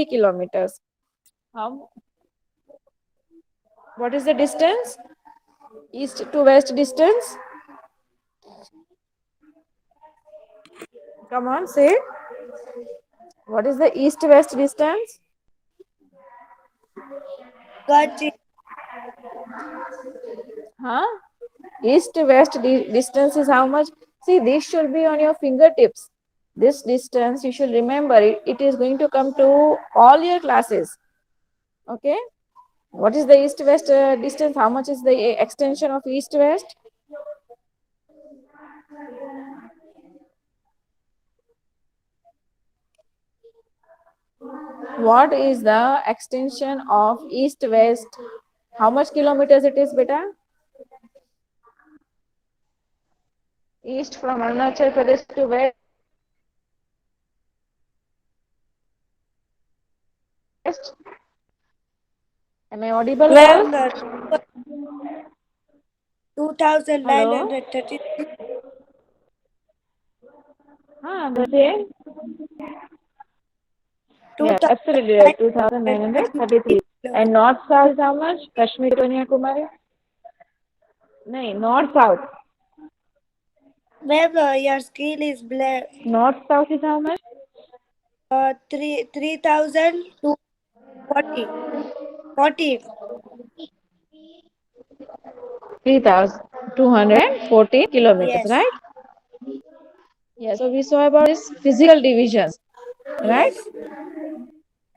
kilometers. How? What is the distance? East to west distance? Come on, say. What is the east west distance? Got it. Huh? East west distance is how much? See, this should be on your fingertips. This distance, you should remember it. It is going to come to all your classes. Okay? What is the east west distance? How much is the extension of east west? What is the extension of east west? How much kilometers it is, beta? East from Arunachal Pradesh to west. Am I audible, Ma'am, girls? 2,933. Hello? The same? Yeah, absolutely right. 2,933. 2,933 And kilometers. north south is how much? Kashmir to Kanyakumari? No, north south. Ma'am, your scale is black. North south is how much? 3,240. 40. 3,214 kilometers, Yes. right? Yeah, so we saw about this physical divisions, right? Yes.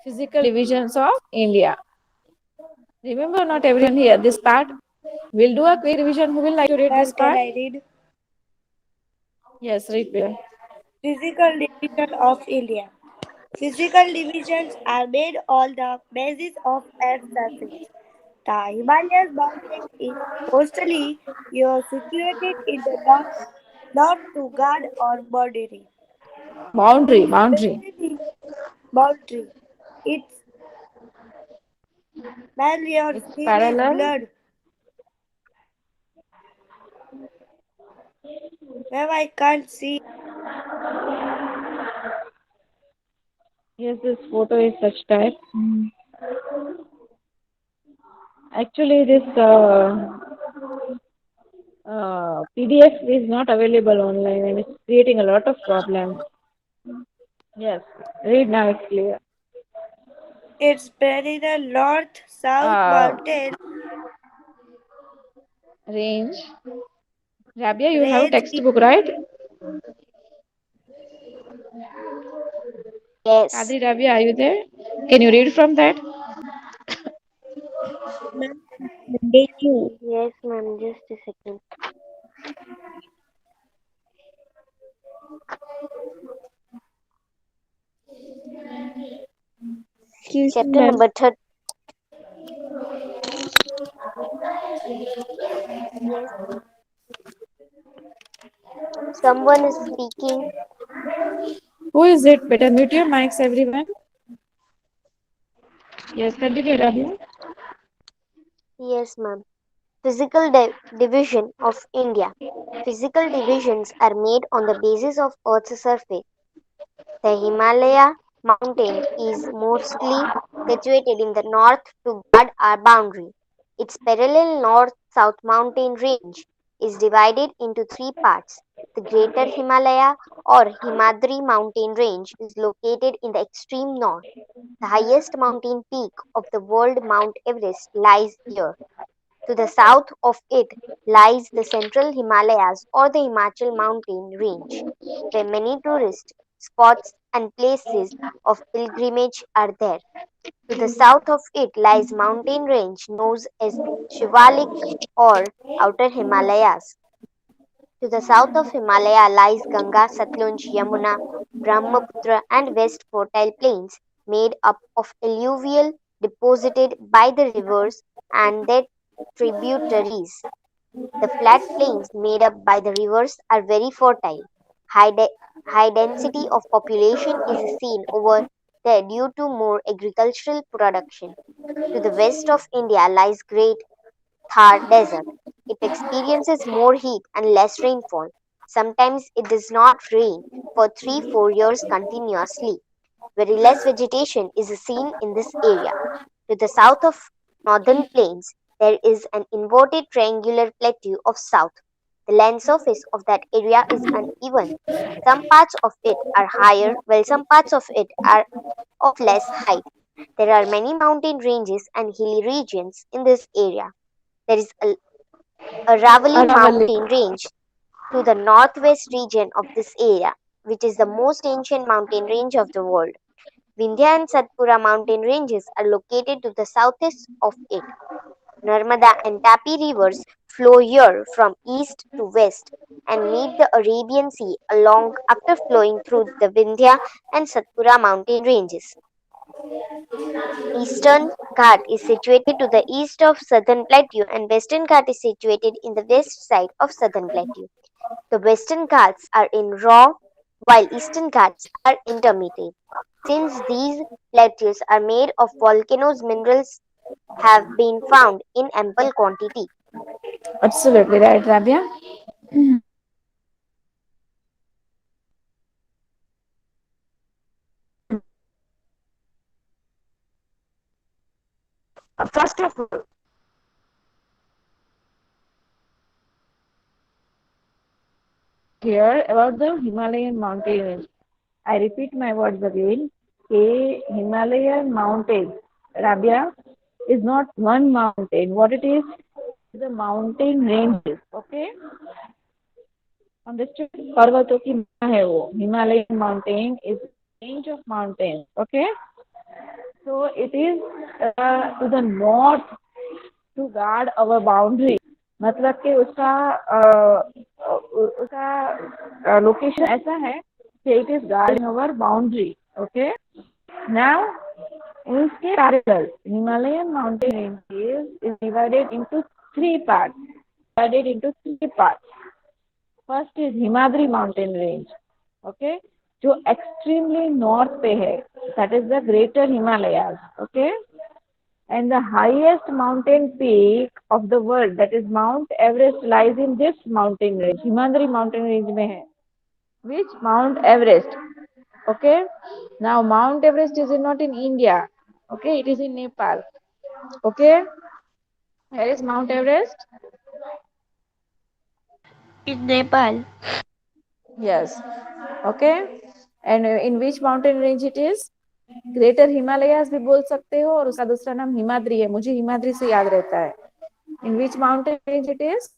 Physical divisions of India. Remember, not everyone here. This part, we'll do a quick revision. Who will like to read Ma'am, this can part? I read? Yes, read, Priya. Physical division of India. Physical divisions are made on the basis of Earth's surface. The Himalayas mountain is coastally situated in the north to guard or boundary. Boundary. Basically, boundary. It's man, your It's skin is parallel. blood. Ma'am, I can't see. Yes, this photo is such type. Actually, this PDF is not available online and it's creating a lot of problems. Yes, read now, it's clear. It's spread in a north-south Uh, mountain Range. Rabia, you have a range. textbook, right? Yes. Kadri, Rabia, are you there? Can you read from that? Ma'am, sending you. Yes, ma'am. Just a second. Excuse me, Chapter ma'am. number 30. Yes. Someone is speaking. Who is it? Better mute your mics, everyone. Yes, continue, Rabia. Yes, ma'am. Division of India. Physical divisions are made on the basis of Earth's surface. The Himalaya mountain is mostly situated in the north to guard our boundary. Its parallel north-south mountain range is divided into three parts. The Greater Himalaya or Himadri mountain range is located in the extreme north. The highest mountain peak of the world, Mount Everest, lies here. To the south of it lies the Central Himalayas or the Himachal mountain range, where many tourist spots and places of pilgrimage are there. To the south of it lies mountain range known as Shivalik or Outer Himalayas. To the south of Himalaya lies Ganga, Satluj, Yamuna, Brahmaputra and West Fertile Plains made up of alluvial deposited by the rivers and their tributaries. The flat plains made up by the rivers are very fertile. High, de- High density of population is seen over there due to more agricultural production. To the west of India lies Great Thar Desert. It experiences more heat and less rainfall. Sometimes it does not rain for 3 4 years continuously. Very less vegetation is seen in this area. To the south of northern plains, there is an inverted triangular plateau of south. The land surface of that area is uneven. Some parts of it are higher, while some parts of it are of less height. There are many mountain ranges and hilly regions in this area. There is a Aravalli Aravalli. mountain range to the northwest region of this area, which is the most ancient mountain range of the world. Vindhya and Satpura mountain ranges are located to the southeast of it. Narmada and Tapi rivers flow here from east to west and meet the Arabian Sea along after flowing through the Vindhya and Satpura mountain ranges. Eastern Ghat is situated to the east of Southern Plateau and Western Ghat is situated in the west side of Southern Plateau. The Western Ghats are in raw while Eastern Ghats are intermediate. Since these plateaus are made of volcanoes, minerals have been found in ample quantity. Absolutely right, Rabia. First of all, here about the Himalayan mountain range. I repeat my words again. A Himalayan mountain, Rabia, is not one mountain. What it is the mountain ranges. Okay, understood? पर्वतों की माँ है वो. Himalayan mountain is range of mountains. Okay, so it is to the north to guard our boundary. मतलब कि उसका location ऐसा है कि it is guarding our boundary. Okay, now उसके parallel Himalayan mountain ranges is divided into three parts. First is Himadri mountain range. Okay, जो extremely north पे है, that is the greater Himalayas. Okay, and the highest mountain peak of the world, that is Mount Everest, lies in this mountain range. Himadri mountain range mein hai. Which Mount Everest? Okay, now Mount Everest is not in India. Okay, it is in Nepal. Okay, where is Mount Everest? In Nepal. Yes. Okay, and in which mountain range it is? Greater Himalayas भी बोल सकते हो और उसका दूसरा नाम हिमाद्री है. मुझे हिमाद्री से याद रहता है. In which mountain range it is?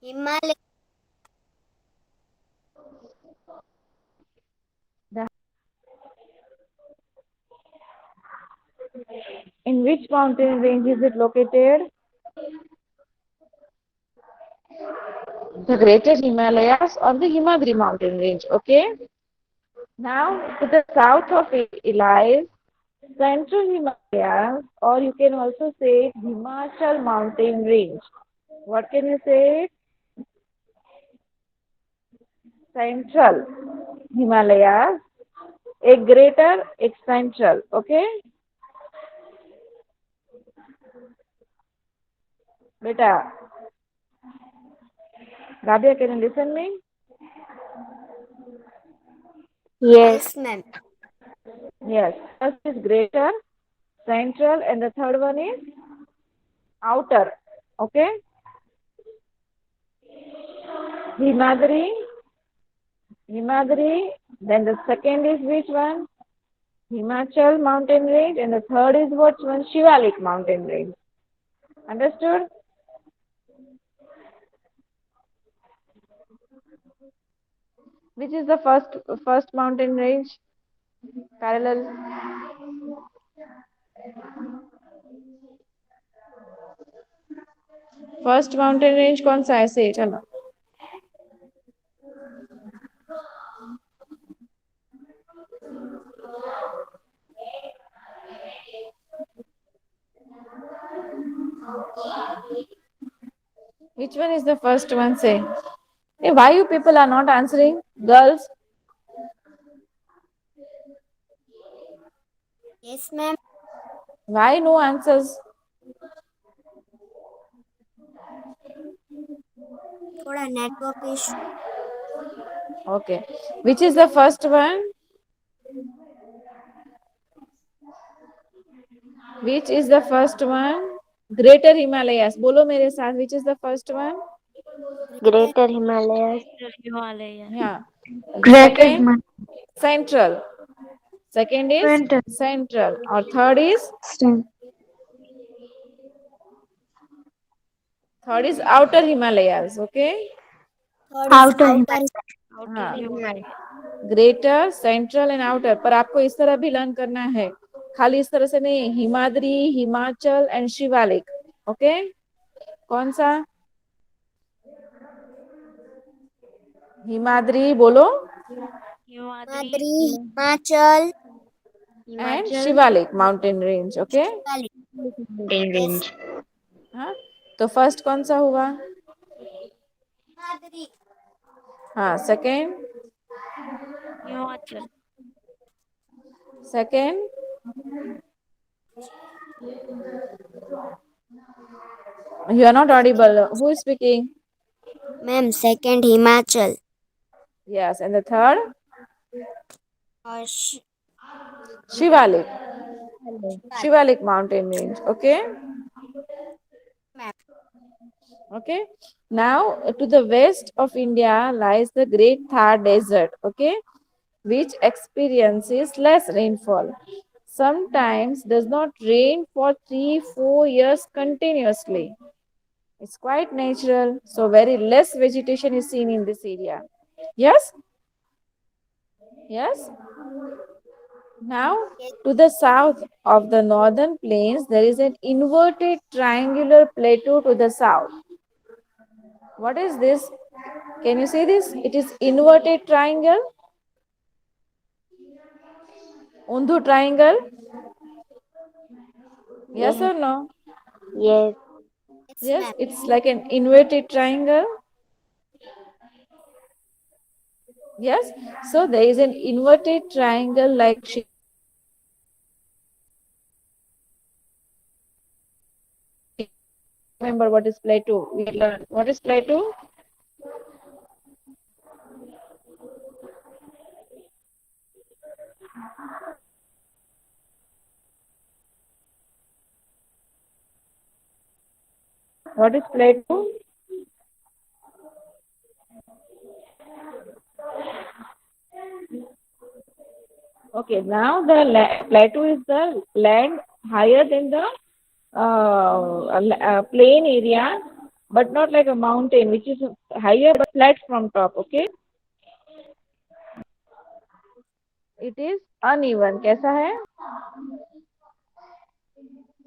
Himalaya. In which mountain range is it located? The Greater Himalayas or the Himadri mountain range. Okay. Now to the south of it lies Central Himalayas, or you can also say Himachal mountain range. What can you say? Central Himalayas. एक greater, एक central. Okay. बेटा, Rabia, can you listen me? Yes, Yes. ma'am. Yes. First is greater, central, and the third one is outer. Okay. Himadri, Himadri. Then the second is which one? Himachal mountain range, and the third is what one? Shivalik mountain range. Understood? Which is the first mountain range? Parallel. First mountain range कौन सा है? से चलो. Which one is the first one? Say. Hey, why you people are not answering? Girls, Yes, ma'am. why no answers? थोड़ा network issue. Okay. Which is the first one? Which is the first one? Greater Himalayas. बोलो मेरे साथ. Which is the first one? Greater Greater Himalayas. Himalayas. Yeah. Greater Second, Himalaya. central. Second is Center. central. Or Eastern. third is outer Himalayas. Okay. Third is Outer Himalaya. Outer Outer हाँ. Mhm. Himalayas. Greater central and outer. पर आपको इस तरह भी learn करना है, खाली इस तरह से नहीं. हिमाद्री, हिमाचल एंड शिवालिक. ओके. कौन सा? हिमाद्री बोलो. Himadri, मादरी Himachal and Himachal Shivalik mountain range. Okay. Shivalik. mountain yes range. हाँ. तो फर्स्ट कौन सा हुआ? मादरी हाँ. Second. Himachal. Second. You are not audible. Who is speaking? Ma'am second Himachal Yes. And the third? और Shivalik. Hello. Shivalik mountain range. Okay. Ma'am Okay. Now to the west of India lies the Great Thar Desert. Okay. Which experiences less rainfall. Sometimes does not rain for 3-4 years continuously. It's quite natural. So very less vegetation is seen in this area. Yes. Yes. Now, to the south of the northern plains, there is an inverted triangular plateau to the south. What is this? Can you see this? It is inverted triangle. Undhu triangle. Yes Yes. or no? Yes. Yes Yes, ma'am it's like an inverted triangle. Yes. So there is an inverted triangle like remember what is plateau. We learned what is plateau. What is plateau? Okay, now the plateau is the land higher than the plain area, but not like a mountain, which is higher but flat from top. Okay, it is uneven. कैसा है?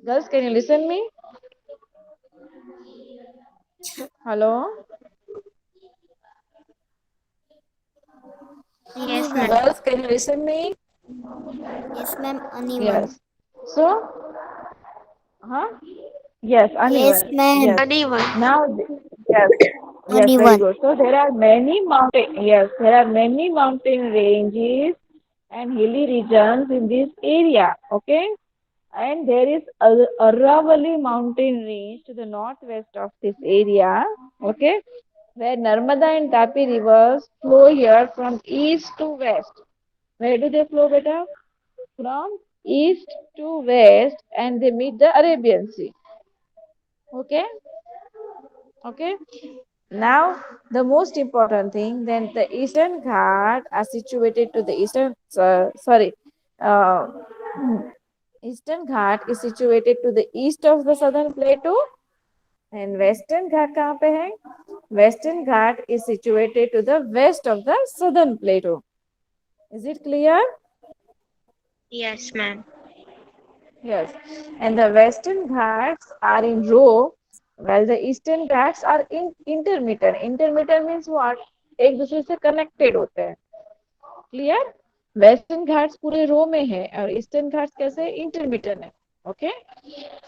Girls, can you listen me? Hello. Yes, uneven ma'am. Girls, can you listen me? Yes ma'am uneven Yes. So, huh? Yes, yes uneven. Ma'am Yes. Uneven. Now, yes, yes, very uneven good. So there are many mountain. Yes, there are many mountain ranges and hilly regions in this area. Okay, and there is Aravalli mountain range to the northwest of this area. Okay, where Narmada and Tapi rivers flow here from east to west. Where do they flow, beta? From east to west, and they meet the Arabian Sea. Okay. Okay. Now, the most important thing, then the Eastern Ghat are situated to the eastern, uh, Eastern Ghat is situated to the east of the southern plateau, and Western Ghat कहाँ पे है? Western Ghat is situated to the west of the southern plateau. Is it clear? Yes, ma'am. Yes. And the Western Ghats are in row, while the Eastern Ghats are in intermittent. Intermittent means what? एक दूसरे से connected होते हैं. Clear? Western Ghats पूरे रो में है और Eastern Ghats कैसे intermittent है. Okay?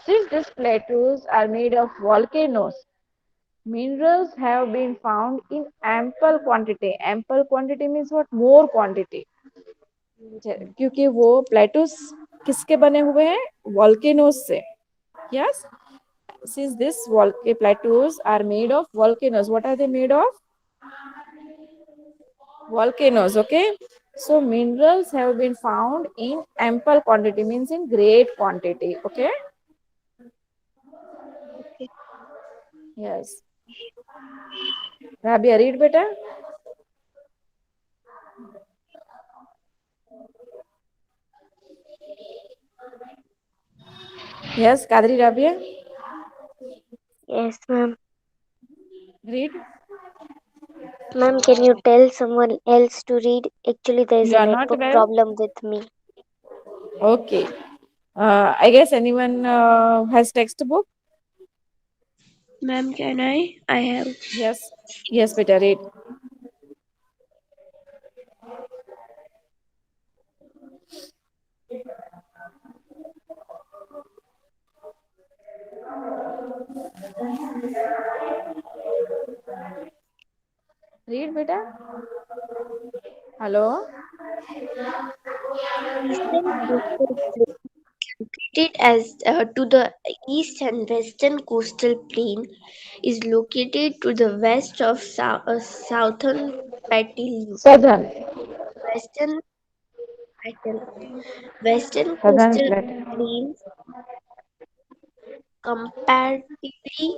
Since these plateaus are made of volcanoes, minerals have been found in ample quantity. Ample quantity means what? More quantity. क्योंकि वो प्लेटूस किसके बने हुए हैं? वॉल्केनोस से. Yes. since these plateaus are made of volcanoes, what are they made of? Volcanoes. Okay, so minerals have been found in ample quantity, means in great quantity. Okay. Okay. Yes. Rabia, read better. Yes, Kadri, Rabia, Yes, ma'am. read. Ma'am, can you tell someone else to read? Actually, there is You a are not network well. problem with me. Okay. I guess anyone has textbook. Ma'am, can I? I have. Yes. Yes, better read. Read better. Hello. Eastern coastal plain located as to the east and western coastal plain is located to the west of southern Petaluma. Southern. Western Petal- Western Southern coastal Plateau. plains comparatively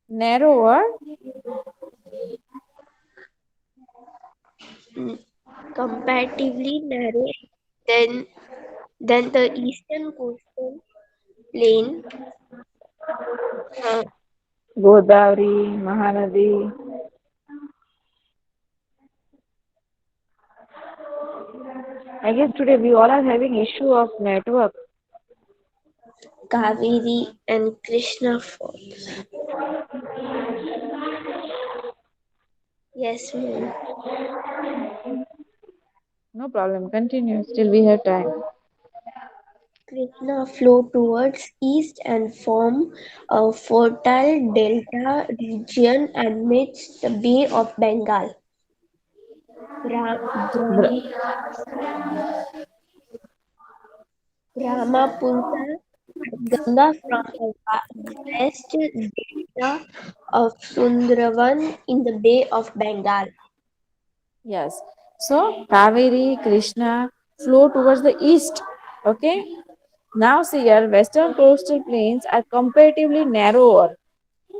Narrower. mm, comparatively narrow than than the eastern coastal plain. Uh, Godavari, Mahanadi. I guess today we all are having issue of network. Kaveri and Krishna Falls. Yes, ma'am. No problem. Continue. Still we have time. Krishna flow towards east and form a fertile delta region amidst the Bay of Bengal. Brahm, Brahmaputra and Ganga from a vast delta of Sundarban in the Bay of Bengal. Yes. So Kaveri, Krishna flow towards the east. Okay. Now see here, western coastal plains are comparatively narrower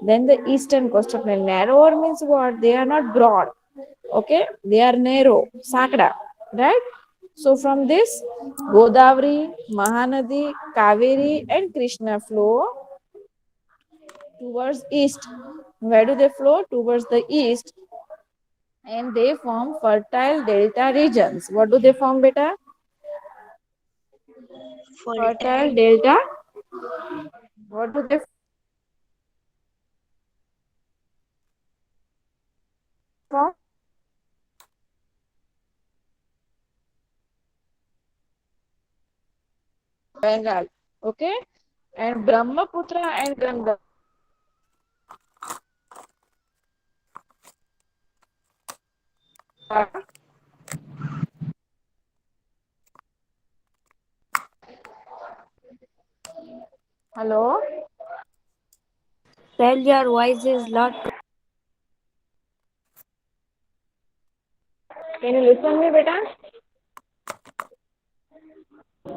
than the eastern coastal plain. Narrower means what? They are not broad. Okay. They are narrow. Sakda. Right? So from this, Godavari, Mahanadi, Kaveri, and Krishna flow towards east. Where do they flow? Towards the east, and they form fertile delta regions. What do they form, beta? Fertile Fertile delta. What do they form? Bengal. Okay. And Brahmaputra and Ganga. Hello. Well, your voice is not. Can you listen me, beta?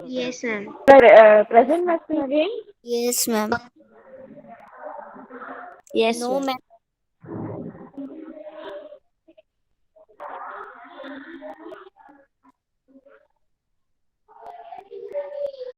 Yes, ma'am. Present my screen again. Yes, ma'am. Yes, No, ma'am. ma'am.